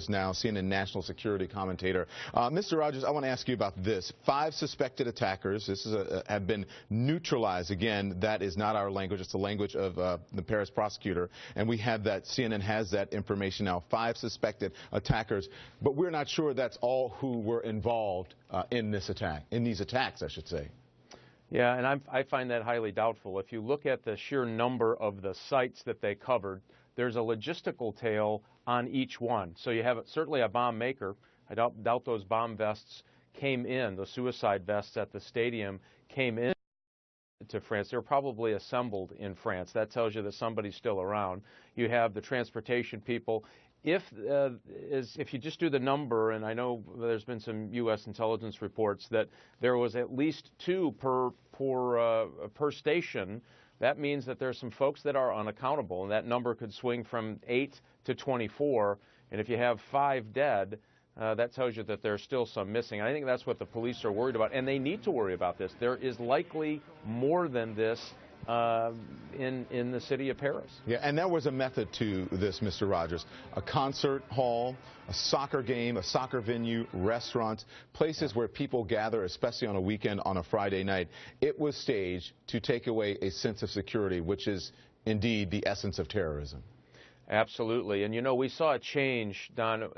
Now, CNN national security commentator. Mr. Rogers, I want to ask you about this. 5 suspected attackers. This is have been neutralized. Again, that is not our language. It's the language of the Paris prosecutor. And we have that. CNN has that information now. 5 suspected attackers. But we're not sure that's all who were involved in this attack, in these attacks, I should say. Yeah, and I find that highly doubtful. If you look at the sheer number of the sites that they covered, there's a logistical tail on each one. So you have certainly a bomb maker. I doubt those bomb vests came in, the suicide vests at the stadium came in to France. They were probably assembled in France. That tells you that somebody's still around. You have the transportation people. If you just do the number, and I know there's been some U.S. intelligence reports that there was at least 2 per station, that means that there's some folks that are unaccountable, and that number could swing from 8 to 24. And if you have 5 dead, that tells you that there's still some missing. I think that's what the police are worried about, and they need to worry about this. There is likely more than this in the city of Paris. Yeah, and there was a method to this, Mr. Rogers. A concert hall, a soccer game, a soccer venue, restaurants, places where people gather, especially on a weekend, on a Friday night. It was staged to take away a sense of security, which is indeed the essence of terrorism. Absolutely. And, you know, we saw a change, Don,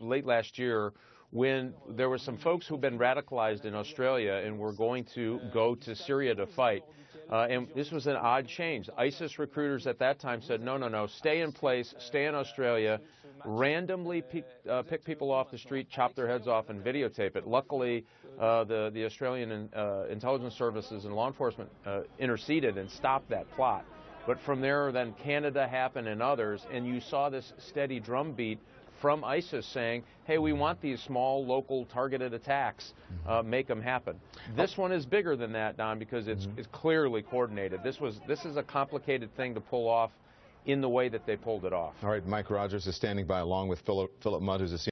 late last year when there were some folks who've been radicalized in Australia and were going to go to Syria to fight. And this was an odd change. ISIS recruiters at that time said, no, stay in place, stay in Australia, randomly pick people off the street, chop their heads off, and videotape it. Luckily, the Australian intelligence services and law enforcement interceded and stopped that plot. But from there, then Canada happened and others, and you saw this steady drumbeat from ISIS saying, hey, we want these small, local, targeted attacks. Make them happen. This one is bigger than that, Don, because it's clearly coordinated. This is a complicated thing to pull off in the way that they pulled it off. All right, Mike Rogers is standing by along with Philip Mudd, who's a